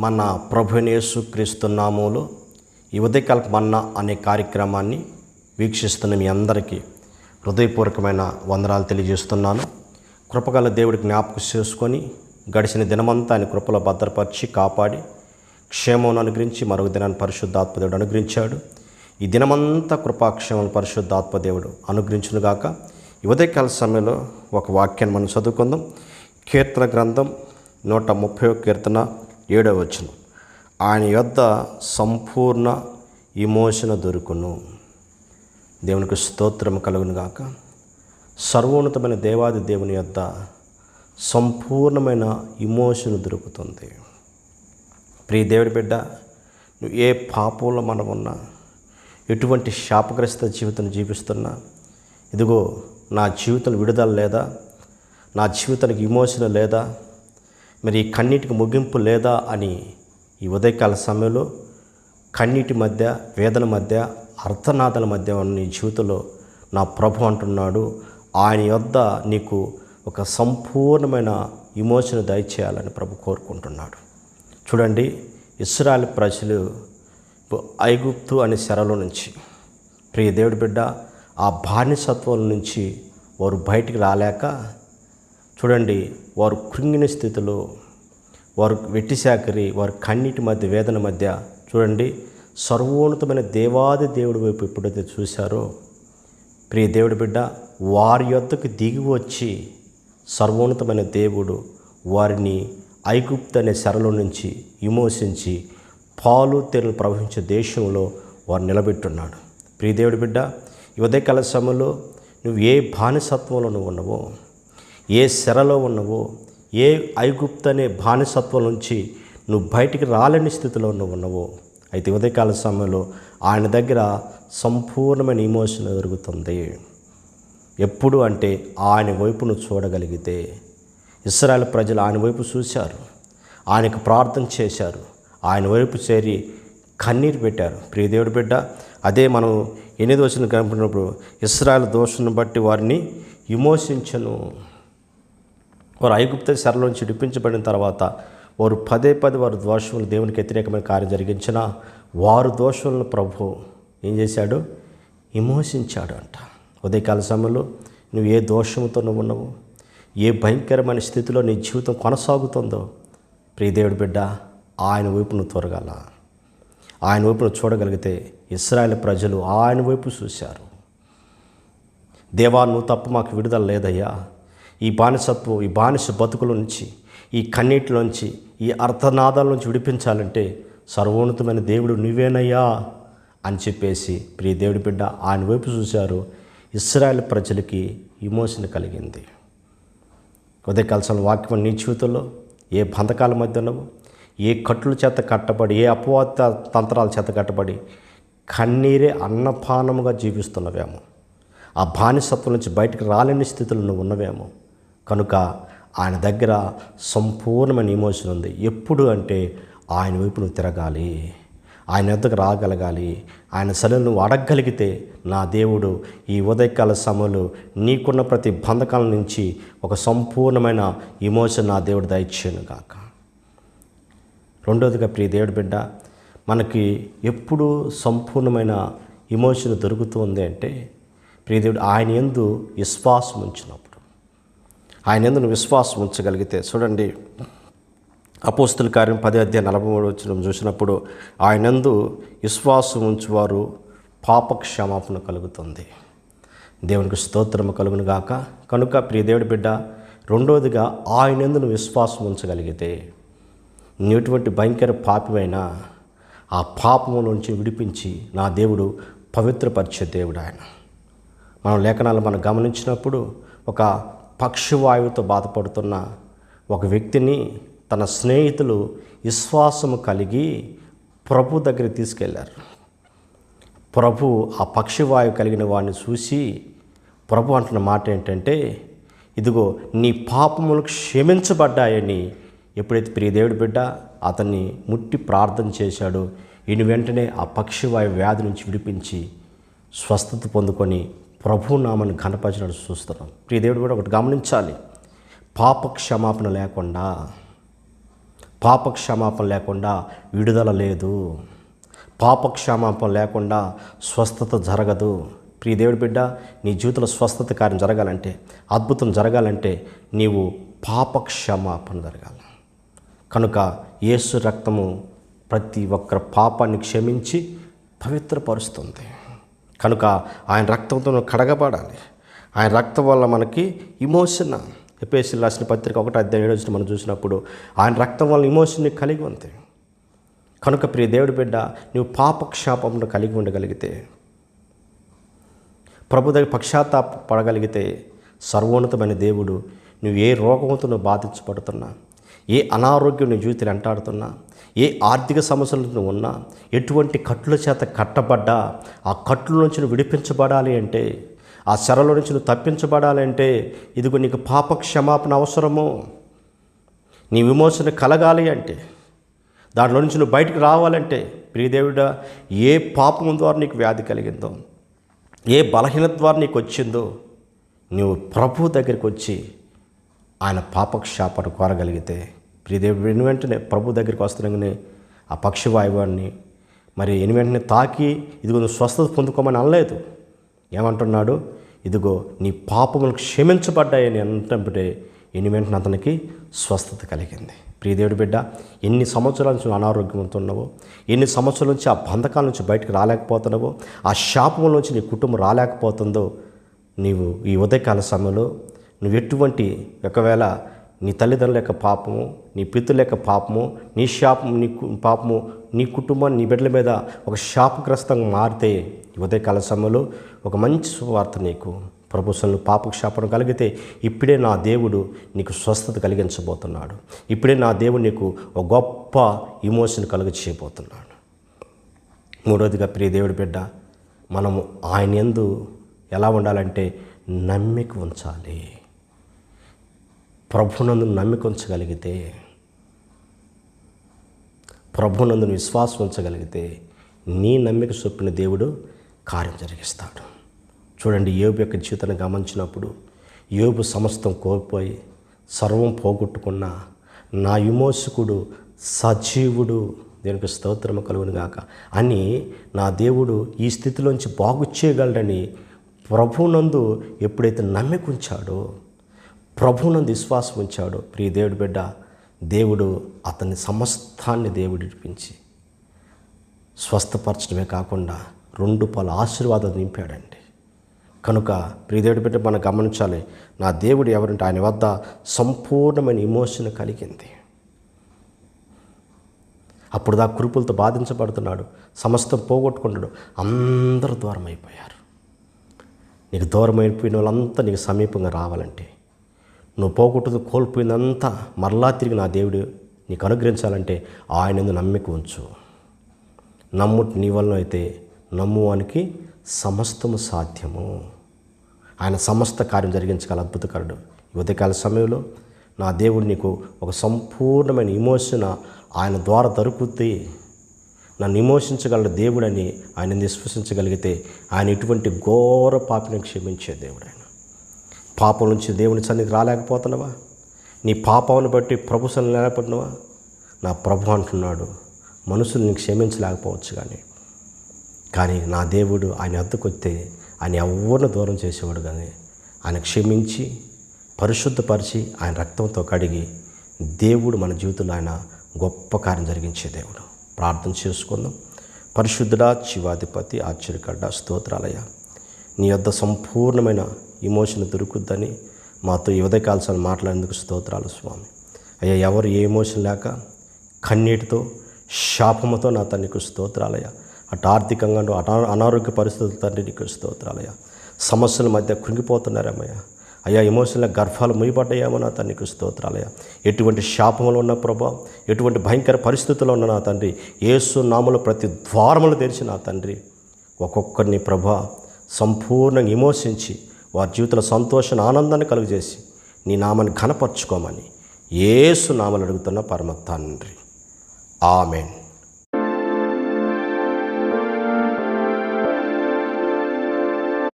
మన ప్రభువైన యేసుక్రీస్తు నామములో ఈ ఉదయకాల మన్నా అనే కార్యక్రమాన్ని వీక్షిస్తున్న మీ అందరికీ హృదయపూర్వకమైన వందనాలు తెలియజేస్తున్నాను. కృపగల దేవుడికి జ్ఞాపకం చేసుకొని గడిచిన దినమంతా ఆయన కృపలో భద్రపరిచి కాపాడి క్షేమం అనుగ్రహించి మరొక దినాన్ని పరిశుద్ధాత్మదేవుడు అనుగ్రహించాడు. ఈ దినమంతా కృపాక్షేమం పరిశుద్ధాత్మదేవుడు అనుగ్రహించునుగాక. ఈ ఉదయకాల సమయంలో ఒక వాక్యాన్ని మనం చదువుకుందాం. కీర్తన గ్రంథం 130వ కీర్తన 7వ వచనం. ఆయన యొద్ద సంపూర్ణ విమోచన దొరుకును. దేవునికి స్తోత్రం కలుగును గాక. సర్వోన్నతమైన దేవాది దేవుని యొద్ద సంపూర్ణమైన విమోచన దొరుకుతుంది. ప్రియ దేవుడి బిడ్డ, నువ్వు ఏ పాపంలో మనం ఉన్నా, ఎటువంటి శాపగ్రస్త జీవితం జీవిస్తున్నా, ఇదిగో నా జీవితం విడుదల లేదా, నా జీవితానికి విమోచన లేదా, మరి ఈ కన్నీటికి ముగింపు లేదా అని ఈ ఉదయకాల సమయంలో కన్నీటి మధ్య, వేదన మధ్య, అర్థనాదాల మధ్య ఉన్న నీ జీవితంలో నా ప్రభు అంటున్నాడు, ఆయన యొద్ద నీకు ఒక సంపూర్ణమైన విమోచన దయచేయాలని ప్రభు కోరుకుంటున్నాడు. చూడండి, ఇశ్రాయేలు ప్రజలు ఐగుప్తు అనే చెరలో నుంచి, ప్రియ దేవుడి బిడ్డ, ఆ బానిసత్వం నుంచి వారు బయటికి రాలేక, చూడండి, వారు కృంగిన స్థితిలో, వారు వెట్టిశాకరి, వారు కన్నీటి మధ్య, వేదన మధ్య, చూడండి, సర్వోన్నతమైన దేవాది దేవుడి వైపు ఎప్పుడైతే చూశారో, ప్రియ దేవుడి బిడ్డ, వారి యొద్దకు దిగి వచ్చి సర్వోన్నతమైన దేవుడు వారిని ఐగుప్తు అనే చెరలో నుంచి విమోచించి పాలు తేనెలు ప్రవహించే దేశంలో వారు నిలబెట్టున్నాడు. ప్రియ దేవుడి బిడ్డ, ఈ ఉదయకాల సమయంలో నువ్వు ఏ బానిసత్వంలో నువ్వు ఉన్నావో, ఏ చెరలో ఉన్నావో, ఏ ఐగుప్తు అనే బానిసత్వం నుంచి నువ్వు బయటికి రాలేని స్థితిలో నువ్వు ఉన్నావో, అయితే ఉదయకాల సమయంలో ఆయన దగ్గర సంపూర్ణమైన విమోచన జరుగుతుంది. ఎప్పుడు అంటే ఆయన వైపును చూడగలిగితే. ఇశ్రాయేలు ప్రజలు ఆయన వైపు చూశారు, ఆయనకు ప్రార్థన చేశారు, ఆయన వైపు చేరి కన్నీరు పెట్టారు. ప్రియ దేవుడి బిడ్డ, అదే మనం 8వ వచనం కనిపినప్పుడు, ఇశ్రాయేలు దోషులను బట్టి వారిని విమోచించను. వారు ఐగుప్తు చెరలోంచి విడిపించబడిన తర్వాత వారు పదే వారు దోషములు దేవునికి వ్యతిరేకమైన కార్యం జరిగించిన వారు దోషములను ప్రభు ఏం చేశాడు? విమోచించాడు అంట. ఉదయకాల సమయంలో నువ్వు ఏ దోషంతో నువ్వు ఉన్నావు, ఏ భయంకరమైన స్థితిలో నీ జీవితం కొనసాగుతుందో, ప్రియ దేవుడి బిడ్డ, ఆయన వైపు నువ్వు త్వరగాల. ఆయన వైపు నువ్వు చూడగలిగితే ఇశ్రాయేలు ప్రజలు ఆయన వైపు చూశారు. దేవా, నువ్వు తప్ప మాకు విడుదల లేదయ్యా, ఈ బానిసత్వం, ఈ బానిస బతుకుల నుంచి, ఈ కన్నీటిలోంచి, ఈ అర్థనాదాల నుంచి విడిపించాలంటే సర్వోన్నతమైన దేవుడు నువ్వేనయ్యా అని చెప్పేసి ప్రియ దేవుడి బిడ్డ ఆయన వైపు చూశారు. ఇశ్రాయేలు ప్రజలకి విమోచన కలిగింది. ఉదయకాల వాక్యం నీ జీవితంలో ఏ బంధకాల మధ్య ఉన్నావు, ఏ కట్టుల చేత కట్టబడి, ఏ అపవాద తంత్రాల చేత కట్టబడి కన్నీరే అన్నపానముగా జీవిస్తున్నవేమో, ఆ బానిసత్వం నుంచి బయటకు రాలేని స్థితిలో నువ్వు ఉన్నవేమో. కనుక ఆయన దగ్గర సంపూర్ణమైన విమోచన ఉంది. ఎప్పుడు అంటే ఆయన వైపు నువ్వు తిరగాలి, ఆయన వద్దకు రాగలగాలి, ఆయన సలహా నువ్వు అడగగలిగితే నా దేవుడు ఈ ఉదయకాల సమయంలో నీకున్న ప్రతి బంధకాల నుంచి ఒక సంపూర్ణమైన విమోచన నా దేవుడు దయచేయను గాక. రెండోదిగా ప్రియ దేవుడి బిడ్డ, మనకి ఎప్పుడు సంపూర్ణమైన విమోచన దొరుకుతుంది అంటే ప్రియ దేవుడు ఆయన యందు విశ్వాసం ఉంచినప్పుడు, ఆయన యందు నువ్వు విశ్వాసం ఉంచగలిగితే. చూడండి, అపోస్తుల కార్యం 10:43 చూసినప్పుడు, ఆయన యందు విశ్వాసం ఉంచువారు పాప క్షమాపణ కలుగుతుంది. దేవునికి స్తోత్రము కలుగును గాక. కనుక ప్రియ దేవుడి బిడ్డ, రెండోదిగా ఆయన యందు నువ్వు విశ్వాసం ఉంచగలిగితే నువ్వు ఎటువంటి భయంకర పాపమైనా ఆ పాపము నుంచి విడిపించి నా దేవుడు పవిత్రపరిచే దేవుడు ఆయన. మనం లేఖనాలు మనం గమనించినప్పుడు, ఒక పక్షవాయువుతో బాధపడుతున్న ఒక వ్యక్తిని తన స్నేహితులు విశ్వాసము కలిగి ప్రభు దగ్గరికి తీసుకెళ్లారు. ప్రభు ఆ పక్షవాయువు కలిగిన వాడిని చూసి ప్రభు అంటున్న మాట ఏంటంటే, ఇదిగో నీ పాపములు క్షమించబడ్డాయని ఎప్పుడైతే ప్రియ దేవుడి బిడ్డ అతన్ని ముట్టి ప్రార్థన చేశాడో, ఈయన వెంటనే ఆ పక్షవాయు వ్యాధి నుంచి విడిపించి స్వస్థత పొందుకొని ప్రభు నామని ఘనపరచడం చూస్తున్నాం. ప్రియ దేవుడు కూడా ఒకటి గమనించాలి, పాప క్షమాపణ లేకుండా, పాప క్షమాపణ లేకుండా విడుదల లేదు. పాప క్షమాపణ లేకుండా స్వస్థత జరగదు. ప్రియ దేవుడి బిడ్డ, నీ జీవితంలో స్వస్థత కార్యం జరగాలంటే, అద్భుతం జరగాలంటే నీవు పాప క్షమాపణ జరగాలి. కనుక యేసు రక్తము ప్రతి ఒక్కరి పాపాన్ని క్షమించి పవిత్రపరుస్తుంది. కనుక ఆయన రక్తంతో కడగబడాలి. ఆయన రక్తం వల్ల మనకి ఇమోషన్, ఎఫెసీయులకు రాసిన పత్రిక 1:7 మనం చూసినప్పుడు ఆయన రక్తం వల్ల ఇమోషన్ని కలిగి ఉంది. కనుక ప్రియ దేవుడి బిడ్డ, నువ్వు పాప క్షమాపణను కలిగి ఉండగలిగితే, ప్రభు దగ్గర పశ్చాత్తాప పడగలిగితే, సర్వోన్నతమైన దేవుడు నువ్వు ఏ రోగంతో నువ్వు బాధించబడుతున్నా, ఏ అనారోగ్యం నీ జీవితాన్ని వెంటాడుతున్నా, ఏ ఆర్థిక సమస్యలు నువ్వు ఉన్నా, ఎటువంటి కట్టుల చేత కట్టబడ్డా ఆ కట్టుల నుంచి నువ్వు విడిపించబడాలి అంటే, ఆ చెరలో నుంచి నువ్వు తప్పించబడాలి అంటే, ఇదిగో నీకు పాప క్షమాపణ అవసరము. నీ విమోచన కలగాలి అంటే, దాంట్లో నుంచి నువ్వు బయటకు రావాలంటే, ప్రియదేవుడా, ఏ పాపం ద్వారా నీకు వ్యాధి కలిగిందో, ఏ బలహీనత ద్వారా నీకు వచ్చిందో, నువ్వు ప్రభు దగ్గరికి వచ్చి ఆయన పాపక్షాపణ కోరగలిగితే, ప్రియదేవుడు వెంటనే ప్రభు దగ్గరికి వస్తున్నాగానే ఆ పక్షివాయువాన్ని మరి వెంటనే తాకి ఇదిగో నువ్వు స్వస్థత పొందుకోమని అనలేదు. ఏమంటున్నాడు? ఇదిగో నీ పాపములు క్షమించబడ్డాయని అంటుంటే వెంటనే అతనికి స్వస్థత కలిగింది. ప్రియదేవుడి బిడ్డ, ఎన్ని సంవత్సరాల నుంచి అనారోగ్యంతో ఉన్నావో, ఎన్ని సంవత్సరాల నుంచి ఆ బంధకాల నుంచి బయటకు రాలేకపోతున్నావో, ఆ శాపముల నుంచి నీ కుటుంబం రాలేకపోతుందో, నీవు ఈ ఉదయకాల సమయంలో నువ్వు ఎటువంటి, ఒకవేళ నీ తల్లిదండ్రుల యొక్క పాపము, నీ పితృల యొక్క పాపము, నీ శాపము, నీ పాపము నీ కుటుంబాన్ని, నీ బిడ్డల మీద ఒక శాపగ్రస్తంగా మారితే, ఈ ఉదయకాల సమయంలో ఒక మంచి సువార్త నీకు ప్రభుత్వంలో పాపక్షాపణ కలిగితే, ఇప్పుడే నా దేవుడు నీకు స్వస్థత కలిగించబోతున్నాడు. ఇప్పుడే నా దేవుడు నీకు ఒక గొప్ప ఇమోషన్ చేయబోతున్నాడు. మూడవదిగా ప్రియ దేవుడి బిడ్డ, మనము ఆయన యందు ఎలా ఉండాలంటే నమ్మిక ఉంచాలి. ప్రభునందు నమ్మిక ఉంచగలిగితే, ప్రభునందు విశ్వాసం ఉంచగలిగితే, నీ నమ్మిక చొప్పున దేవుడు కార్యం జరిగిస్తాడు. చూడండి, యోబు యొక్క జీవితాన్ని గమనించినప్పుడు, యోబు సమస్తం కోల్పోయి సర్వం పోగొట్టుకున్న నా విమోచకుడు సజీవుడు, దేనికి స్తోత్రము కలుగును గాక అని నా దేవుడు ఈ స్థితిలోంచి బాగు చేయగలడని ప్రభునందు ఎప్పుడైతే నమ్మిక ఉంచాడో, ప్రభునందు విశ్వాసం ఉంచాడో, ప్రియ దేవుడి బిడ్డ, దేవుడు అతని సమస్తాన్ని దేవుడు ఇడిపించి స్వస్థపరచడమే కాకుండా 2 పలు ఆశీర్వాదాలు నింపాడండి. కనుక ప్రియదేవుడి బిడ్డ, మనం గమనించాలి, నా దేవుడు ఎవరంటే ఆయన వద్ద సంపూర్ణమైన ఇమోషన్ కలిగింది. అప్పుడు దా కురుపులతో బాధించబడుతున్నాడు, సమస్తం పోగొట్టుకుంటాడు, అందరూ దూరం అయిపోయారు. నీకు దూరం అయిపోయిన వాళ్ళంతా నీకు సమీపంగా రావాలంటే, నువ్వు పోగొట్టుకు కోల్పోయినంతా మరలా తిరిగి నా దేవుడు నీకు అనుగ్రహించాలంటే ఆయన యందు నమ్మిక ఉంచు. నమ్ముట నీ వలన అయితే నమ్మువానికి సమస్తము సాధ్యము. ఆయన సమస్త కార్యం జరిగించగల అద్భుతకరుడు. ఈ ఉదయకాల సమయంలో నా దేవుడు నీకు ఒక సంపూర్ణమైన ఇమోషన్ ఆయన ద్వారా దొరుకుతుంది. నన్ను విమోచించగల దేవుడని ఆయన విశ్వసించగలిగితే, ఆయన ఇటువంటి ఘోర పాపిని క్షమించే దేవుడు. ఆయన పాపం నుంచి దేవుని సన్నిధికి రాలేకపోతున్నావా? నీ పాపాన్ని బట్టి ప్రభు సన్నిధికి లేకపోతున్నావా? నా ప్రభు అంటున్నాడు, మనుషుల్ని క్షమించలేకపోవచ్చు కానీ నా దేవుడు ఆయన వద్దకొస్తే ఆయన ఎవరిని దూరం చేసేవాడు. కానీ ఆయన క్షమించి పరిశుద్ధపరిచి ఆయన రక్తంతో కడిగి దేవుడు మన జీవితంలో ఆయన గొప్ప కార్యం జరిగించే దేవుడు. ప్రార్థన చేసుకుందాం. పరిశుద్ధుడా, జీవాధిపతి, ఆశ్చర్యకర్త, స్తోత్రాలయ, నీ వద్ద సంపూర్ణమైన ఇమోషన్ దొరుకుద్దని మాతో ఈ ఉదయకాల్సాన్ని మాట్లాడేందుకు స్తోత్రాలు స్వామి. అయ్యా, ఎవరు ఏ ఎమోషన్ లేక కన్నీటితో శాపముతో నా తండ్రికి స్తోత్రాలయ, అటు ఆర్థికంగా అనారోగ్య పరిస్థితుల తండ్రి నీకు స్తోత్రాలయ, సమస్యల మధ్య కృంగిపోతున్నారేమయ్యా, అయ్యా ఎమోషన్ల గర్భాలు ముయ్యబడ్డాయేమో నా తండ్రికి స్తోత్రాలయ, ఎటువంటి శాపములు ఉన్న ప్రభా, ఎటువంటి భయంకర పరిస్థితుల్లో ఉన్న నా తండ్రి, యేసు నామములో ప్రతి ద్వారములు తెరిచి నా తండ్రి ఒక్కొక్కరిని ప్రభా సంపూర్ణంగా విమోచించి వారి జీవితంలో సంతోషాన్ని, ఆనందాన్ని కలుగజేసి నీ నామాన్ని ఘనపరచుకోమని యేసు నామములో అడుగుతున్న పరమ తండ్రి. ఆమెన్.